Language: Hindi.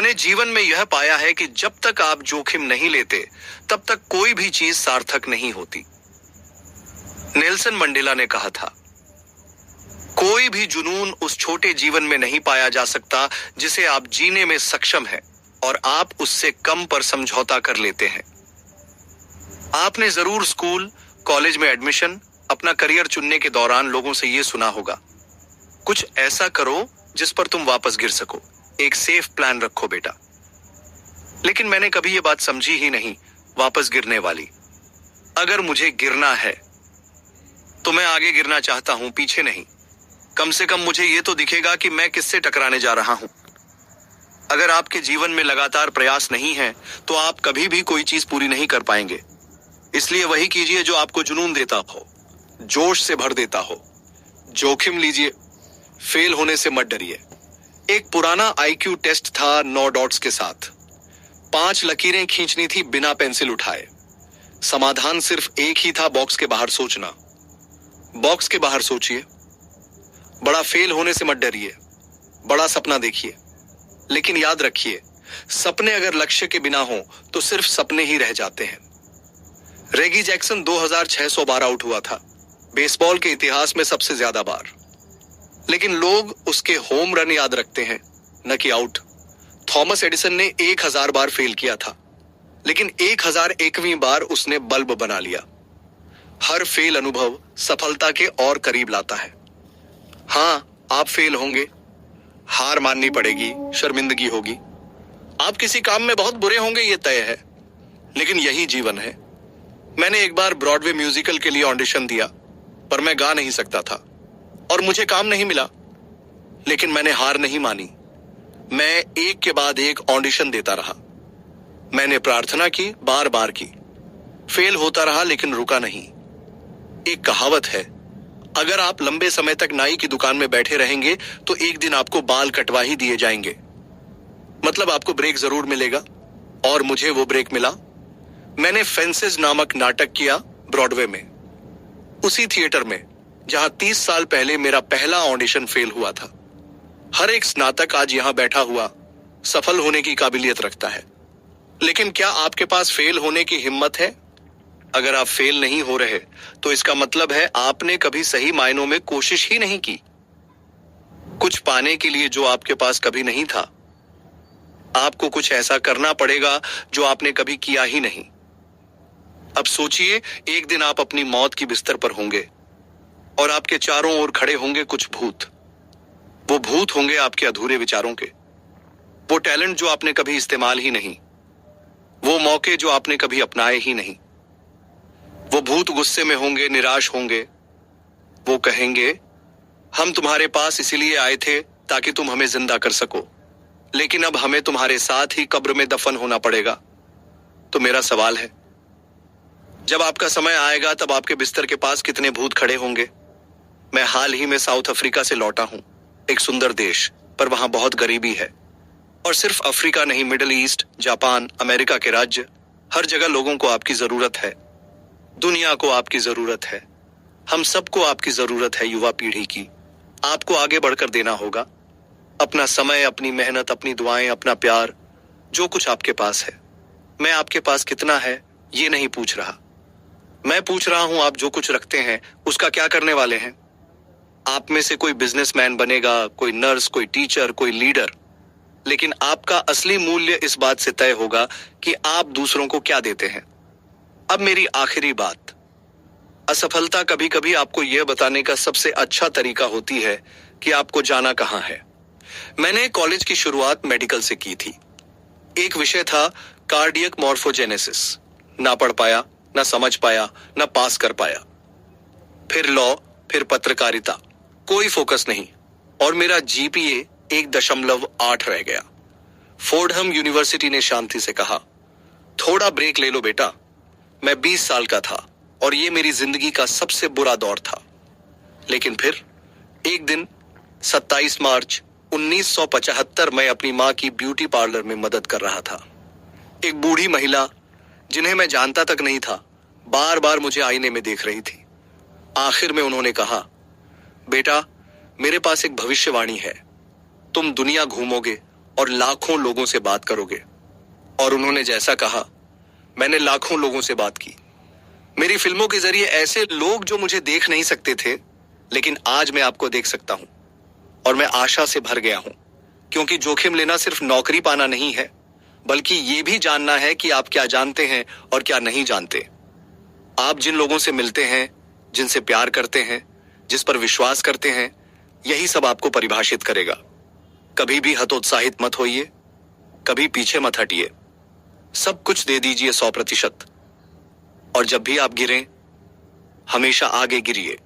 मैंने जीवन में यह पाया है कि जब तक आप जोखिम नहीं लेते तब तक कोई भी चीज सार्थक नहीं होती। नेल्सन मंडेला ने कहा था, कोई भी जुनून उस छोटे जीवन में नहीं पाया जा सकता जिसे आप जीने में सक्षम हैं और आप उससे कम पर समझौता कर लेते हैं। आपने जरूर स्कूल, कॉलेज में एडमिशन, अपना करियर चुनने के दौरान लोगों से यह सुना होगा, कुछ ऐसा करो जिस पर तुम वापस गिर सको, एक सेफ प्लान रखो बेटा। लेकिन मैंने कभी यह बात समझी ही नहीं, वापस गिरने वाली। अगर मुझे गिरना है तो मैं आगे गिरना चाहता हूं, पीछे नहीं। कम से कम मुझे यह तो दिखेगा कि मैं किससे टकराने जा रहा हूं। अगर आपके जीवन में लगातार प्रयास नहीं है तो आप कभी भी कोई चीज पूरी नहीं कर पाएंगे। इसलिए वही कीजिए जो आपको जुनून देता हो, जोश से भर देता हो। जोखिम लीजिए, फेल होने से मत डरिए। एक पुराना IQ टेस्ट था 9 डॉट्स के साथ। 5 लकीरें खींचनी थी बिना पेंसिल उठाए। समाधान सिर्फ एक ही था, बॉक्स के बाहर सोचना। बॉक्स के बाहर सोचिए। बड़ा फेल होने से मत डरिए, बड़ा सपना देखिए। लेकिन याद रखिए, सपने अगर लक्ष्य के बिना हो तो सिर्फ सपने ही रह जाते हैं। रेगी जैक्सन 2600 बार आउट हुआ था, बेसबॉल के इतिहास में सबसे ज्यादा बार। लेकिन लोग उसके होम रन याद रखते हैं, न कि आउट। थॉमस एडिसन ने 1000 बार फेल किया था, लेकिन 1001वीं बार उसने बल्ब बना लिया। हर फेल अनुभव सफलता के और करीब लाता है। हाँ, आप फेल होंगे, हार माननी पड़ेगी, शर्मिंदगी होगी, आप किसी काम में बहुत बुरे होंगे, यह तय है। लेकिन यही जीवन है। मैंने एक बार ब्रॉडवे म्यूजिकल के लिए ऑडिशन दिया, पर मैं गा नहीं सकता था और मुझे काम नहीं मिला। लेकिन मैंने हार नहीं मानी। मैं एक के बाद एक ऑडिशन देता रहा। मैंने प्रार्थना की, बार बार की। फेल होता रहा लेकिन रुका नहीं। एक कहावत है, अगर आप लंबे समय तक नाई की दुकान में बैठे रहेंगे तो एक दिन आपको बाल कटवा ही दिए जाएंगे। मतलब आपको ब्रेक जरूर मिलेगा, और मुझे वो ब्रेक मिला। मैंने फेंसेस नामक नाटक किया ब्रॉडवे में, उसी थिएटर में जहां 30 साल पहले मेरा पहला ऑडिशन फेल हुआ था। हर एक स्नातक आज यहां बैठा हुआ सफल होने की काबिलियत रखता है। लेकिन क्या आपके पास फेल होने की हिम्मत है? अगर आप फेल नहीं हो रहे तो इसका मतलब है आपने कभी सही मायनों में कोशिश ही नहीं की। कुछ पाने के लिए जो आपके पास कभी नहीं था, आपको कुछ ऐसा करना पड़ेगा जो आपने कभी किया ही नहीं। अब सोचिए, एक दिन आप अपनी मौत की बिस्तर पर होंगे और आपके चारों ओर खड़े होंगे कुछ भूत। वो भूत होंगे आपके अधूरे विचारों के, वो टैलेंट जो आपने कभी इस्तेमाल ही नहीं, वो मौके जो आपने कभी अपनाए ही नहीं। वो भूत गुस्से में होंगे, निराश होंगे। वो कहेंगे, हम तुम्हारे पास इसीलिए आए थे ताकि तुम हमें जिंदा कर सको, लेकिन अब हमें तुम्हारे साथ ही कब्र में दफन होना पड़ेगा। तो मेरा सवाल है, जब आपका समय आएगा तब आपके बिस्तर के पास कितने भूत खड़े होंगे? मैं हाल ही में साउथ अफ्रीका से लौटा हूं, एक सुंदर देश, पर वहां बहुत गरीबी है। और सिर्फ अफ्रीका नहीं, मिडिल ईस्ट, जापान, अमेरिका के राज्य, हर जगह लोगों को आपकी जरूरत है। दुनिया को आपकी जरूरत है। हम सबको आपकी जरूरत है। युवा पीढ़ी की आपको आगे बढ़कर देना होगा। अपना समय, अपनी मेहनत, अपनी दुआएं, अपना प्यार, जो कुछ आपके पास है। मैं आपके पास कितना है ये नहीं पूछ रहा। मैं पूछ रहा हूं, आप जो कुछ रखते हैं उसका क्या करने वाले हैं? आप में से कोई बिजनेसमैन बनेगा, कोई नर्स, कोई टीचर, कोई लीडर। लेकिन आपका असली मूल्य इस बात से तय होगा कि आप दूसरों को क्या देते हैं। अब मेरी आखिरी बात, असफलता कभी कभी आपको यह बताने का सबसे अच्छा तरीका होती है कि आपको जाना कहां है। मैंने कॉलेज की शुरुआत मेडिकल से की थी। एक विषय था कार्डियक मॉर्फोजेनेसिस। ना पढ़ पाया, ना समझ पाया, ना पास कर पाया। फिर लॉ, फिर पत्रकारिता, कोई फोकस नहीं, और मेरा GPA 1.8 रह गया। फोर्डहम यूनिवर्सिटी ने शांति से कहा, थोड़ा ब्रेक ले लो बेटा। मैं 20 साल का था और ये मेरी जिंदगी का सबसे बुरा दौर था। लेकिन फिर एक दिन 27 मार्च 1975 में अपनी मां की ब्यूटी पार्लर में मदद कर रहा था। एक बूढ़ी महिला जिन्हें मैं जानता तक नहीं था, बार बार मुझे आईने में देख रही थी। आखिर में उन्होंने कहा, बेटा, मेरे पास एक भविष्यवाणी है। तुम दुनिया घूमोगे और लाखों लोगों से बात करोगे। और उन्होंने जैसा कहा, मैंने लाखों लोगों से बात की। मेरी फिल्मों के जरिए ऐसे लोग जो मुझे देख नहीं सकते थे, लेकिन आज मैं आपको देख सकता हूं। और मैं आशा से भर गया हूं, क्योंकि जोखिम लेना सिर्फ नौकरी पाना नहीं है, बल्कि यह भी जानना है कि आप क्या जानते हैं और क्या नहीं जानते। आप जिन लोगों से मिलते हैं, जिनसे प्यार करते हैं, जिस पर विश्वास करते हैं, यही सब आपको परिभाषित करेगा। कभी भी हतोत्साहित मत होइए, कभी पीछे मत हटिए। सब कुछ दे दीजिए 100%। और जब भी आप गिरें, हमेशा आगे गिरिए।